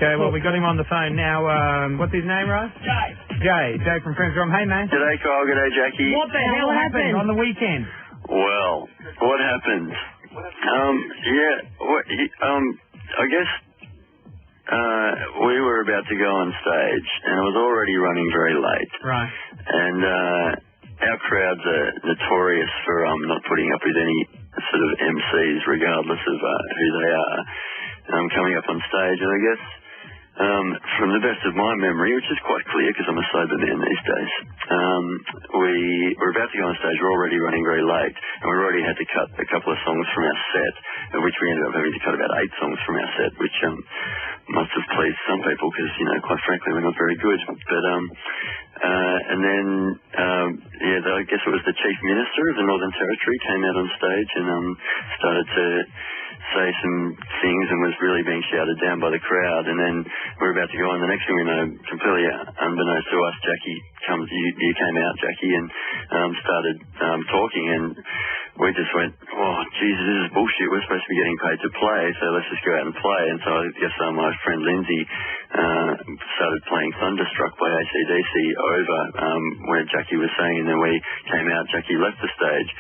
Okay, well, we got him on the phone now. What's his name, Russ? Jay from Frenzal Rhomb. Hey, mate. G'day, Kyle. G'day, Jackie. What the hell happened on the weekend? Well, what happened? I guess we were about to go on stage, and it was already running very late. Right. And our crowds are notorious for not putting up with any sort of MCs, regardless of who they are, coming up on stage. And I guess from the best of my memory, which is quite clear because I'm a sober man these days, we were about to go on stage. We're already running very late, and we already had to cut a couple of songs from our set, which we ended up having to cut about 8 songs from our set, which must have pleased some people because, quite frankly, we're not very good. But and then, I guess it was the Chief Minister of the Northern Territory came out on stage and started to say some things and was really being shouted down by the crowd. And then we were about to go on. The next thing we know, completely unbeknownst to us, you came out, Jackie, and started talking, and we just went, oh, Jesus, this is bullshit. We're supposed to be getting paid to play, so let's just go out and play. And so I guess my friend Lindsay started playing Thunderstruck by AC/DC over where Jackie was saying, and then we came out, Jackie left the stage.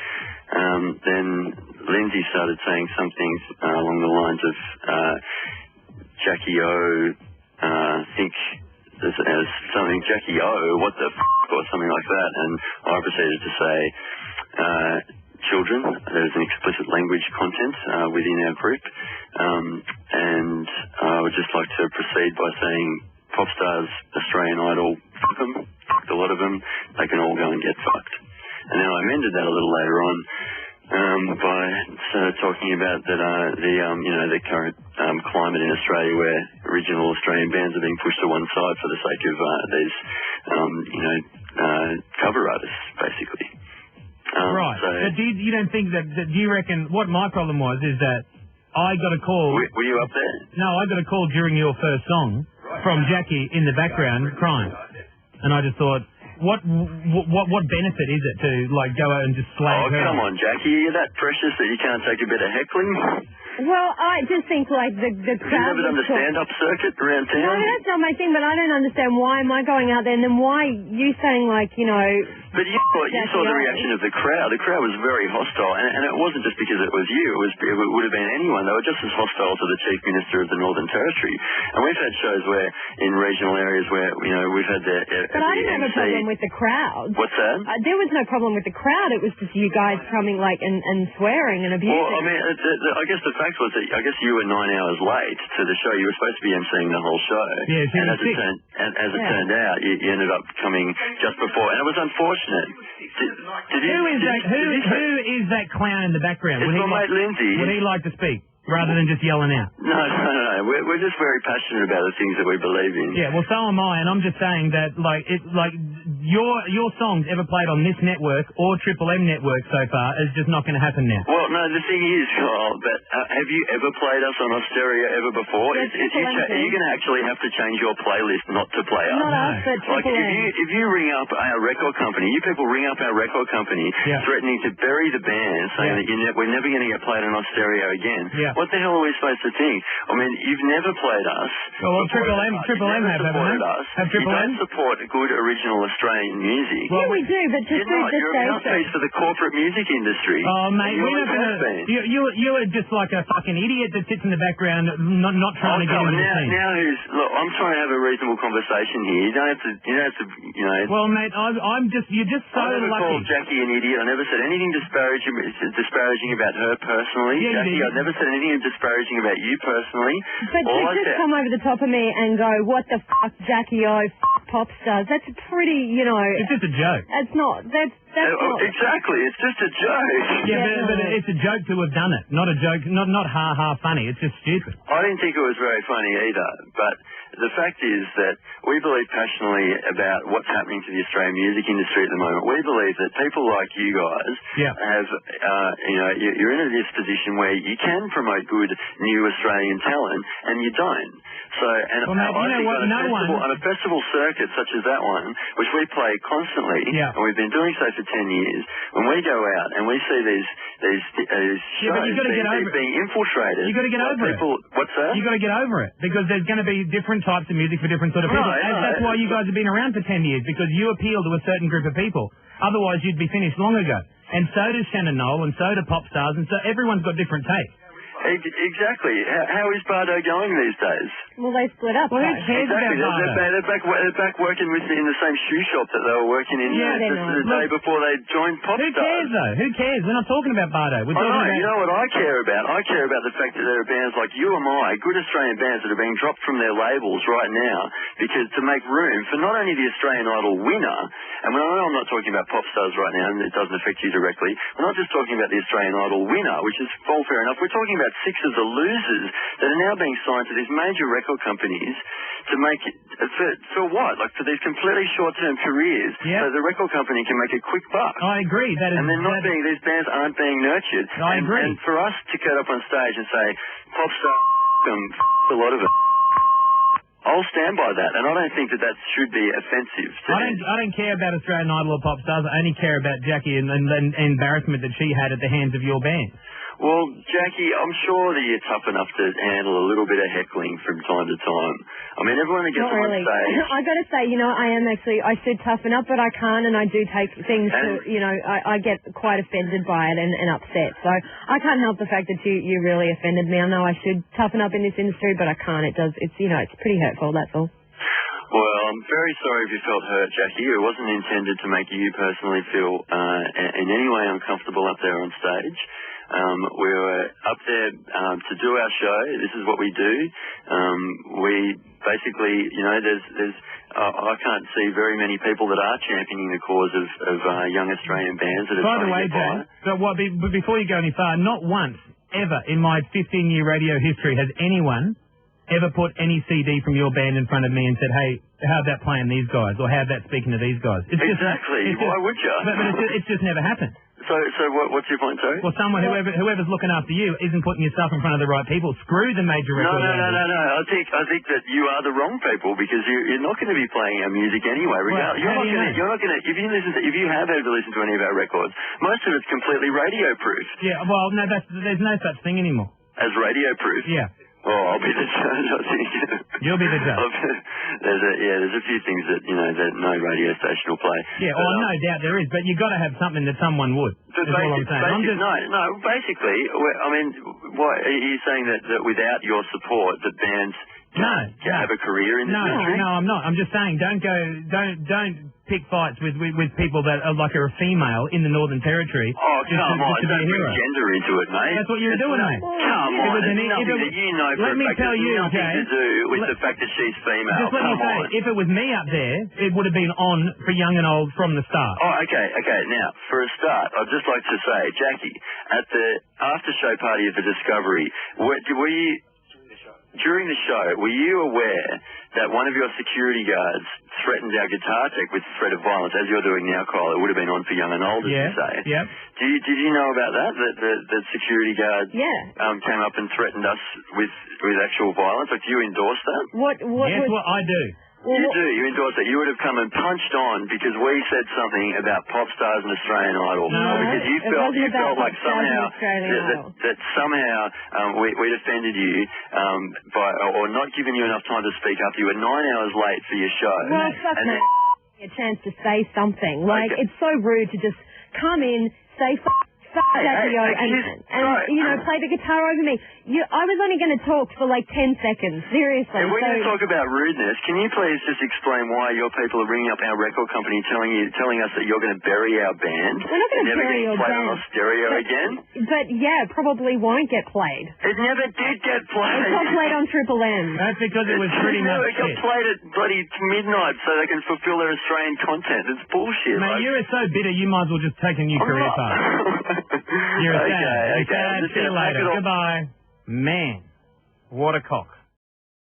Then Lindsay started saying some things along the lines of Jackie O, think as something, Jackie O, what the f***, or something like that. And I proceeded to say, children, there's an explicit language content within our group. And I would just like to proceed by saying pop stars, Australian Idol, fuck them, fucked a lot of them, they can all go and get fucked. And then I amended that a little later on by talking about that the current climate in Australia where original Australian bands are being pushed to one side for the sake of these cover artists, basically. Right. So you don't think that do you reckon what my problem was is that I got a call. Were you up there? No, I got a call during your first song from Jackie in the background crying, and I just thought, what benefit is it to go out and just slag her? Oh, come on, Jackie, are you that precious that you can't take a bit of heckling? Well, I just think the crowd... Have you never done the stand-up circuit around town? No, that's not my thing, but I don't understand why am I going out there, and then why you saying But you saw the reaction of the crowd. The crowd was very hostile, and it wasn't just because it was you. It would have been anyone. They were just as hostile to the Chief Minister of the Northern Territory. And we've had shows where, in regional areas where, we've had the But I didn't have a problem with the crowd. What's that? There was no problem with the crowd. It was just you guys coming, and swearing and abusing. Well, I mean, I guess the fact was that you were 9 hours late to the show. You were supposed to be emceeing the whole show. Yeah, and as it turned out, you ended up coming just before, and it was unfortunate. Who is that clown in the background? It's my mate Lindsay. Would he like to speak rather than just yelling out? No. We're just very passionate about the things that we believe in. Yeah, well, so am I, and I'm just saying that your songs ever played on this network or Triple M network so far is just not going to happen now. Well, no, the thing is, Kyle, that have you ever played us on Austereo ever before? Yes, are you going to actually have to change your playlist not to play us? Not us, but Triple M. If you ring up our record company, you people ring up our record company threatening to bury the band, saying that we're never going to get played on Austereo again. Yeah. What the hell are we supposed to think? I mean, you've never played us. Well, Triple M have, haven't they? Have Triple M? You don't support good original Australian music. Well, we do, but just you're a mouthpiece for the corporate music industry. Oh, mate, we're not going to... You are just like a fucking idiot that sits in the background not trying to get into the scene. Now look, I'm trying to have a reasonable conversation here. You don't have to. Well, mate, you're just so lucky. I never called Jackie an idiot. I never said anything disparaging about her personally. Yeah, Jackie, I never said anything disparaging about you personally. But to just come over the top of me and go, what the fuck, Jackie O, pop stars, that's pretty, It's just a joke. That's not, that's not. Exactly, it's just a joke. Yeah, but it's a joke to have done it. Not a joke, not ha-ha funny. It's just stupid. I didn't think it was very funny either, but the fact is that we believe passionately about what's happening to the Australian music industry at the moment. We believe that people like you guys have, you're in this position where you can promote good new Australian talent, and you don't. So, and well, mate, I think on a festival circuit such as that one, which we play constantly, and we've been doing so for 10 years, when we go out and we see these shows being infiltrated, you got to get over it. What's that? You got to get over it because there's going to be different types of music for different sort of people. That's why you guys have been around for 10 years, because you appeal to a certain group of people. Otherwise, you'd be finished long ago. And so does Shannon Knoll, and so do pop stars, and so everyone's got different takes. Exactly. How is Bardo going these days? Well, they split up. Well, who cares about Bardo? They're back working in the same shoe shop that they were working in the day before they joined pop stars. Who cares, though? Who cares? We're not talking about Bardo. We're talking about... You know what I care about? I care about the fact that there are bands like You Am I, good Australian bands that are being dropped from their labels right now because to make room for not only the Australian Idol winner, and when I know I'm not talking about pop stars right now, and it doesn't affect you directly, we're not just talking about the Australian Idol winner, which is all fair enough. We're talking about 6 of the losers that are now being signed to these major record companies to make it, for what? Like for these completely short-term careers, so the record company can make a quick buck. I agree. These bands aren't being nurtured. I agree. And for us to get up on stage and say, pop star, a lot of it, I'll stand by that, and I don't think that should be offensive. I don't care about Australian Idol or pop stars. I only care about Jackie and the embarrassment that she had at the hands of your band. Well, Jackie, I'm sure that you're tough enough to handle a little bit of heckling from time to time. I mean, everyone that gets on stage... I got to say, I should toughen up, but I can't, and I do take things I get quite offended by it and upset. So I can't help the fact that you really offended me. I know I should toughen up in this industry, but I can't. It's pretty hurtful, that's all. Well, I'm very sorry if you felt hurt, Jackie. It wasn't intended to make you personally feel in any way uncomfortable up there on stage. We were up there to do our show. This is what we do. We basically, I can't see very many people that are championing the cause of young Australian bands that are trying to get by. But before you go any far, not once ever in my 15-year radio history has anyone ever put any CD from your band in front of me and said, hey, how about playing these guys, or how about speaking to these guys? Why would you? But it's just never happened. So what's your point, sorry? Well, whoever's looking after you isn't putting yourself in front of the right people. Screw the major record labels. No. I think that you are the wrong people because you're not going to be playing our music anyway. You're not going to. If you have ever listened to any of our records, most of it's completely radio proof. Yeah. Well, no, there's no such thing anymore. As radio proof. Yeah. Oh, I'll be the judge, I think. You'll be the judge. There's a few things that no radio station will play. Yeah, no doubt there is, but you've got to have something that someone would. That's all I'm saying. Basically, I mean, what are you saying that without your support, that bands have a career in this industry? No, I'm not. I'm just saying, don't pick fights with people that are a female in the Northern Territory. Oh, come on, don't bring gender into it, mate. That's what you're doing, mate. Come on, there's nothing that you know for a fact. Nothing to do with the fact that she's female. Just let me say, if it was me up there, it would have been on for young and old from the start. Oh, okay. Now, for a start, I'd just like to say, Jackie, at the after-show party of the Discovery, were you... During the show, were you aware that one of your security guards threatened our guitar tech with threat of violence, as you're doing now, Kyle? It would have been on for young and old, as you say. Yeah. Did you know about that? That security guard came up and threatened us with actual violence? Like, do you endorse that? Yes, I do. You do. You endorse that. You would have come and punched on because we said something about pop stars and Australian Idol. No, because you felt like somehow that somehow we'd offended you or not given you enough time to speak up. You were 9 hours late for your show. Well, a chance to say something. It's so rude to just come in, say Jackie O and play the guitar over me. I was only going to talk for 10 seconds, seriously. If we're going to talk about rudeness, can you please just explain why your people are ringing up our record company telling us that you're going to bury our band? We're not going to bury your band. Never getting played on stereo again? But probably won't get played. It never did get played. It's not played on Triple M. That's because it was pretty much it got played at bloody midnight so they can fulfill their Australian content. It's bullshit. Mate, you're so bitter you might as well just take a new career path. You're sad. Okay. See you later. Goodbye. Man, what a cock.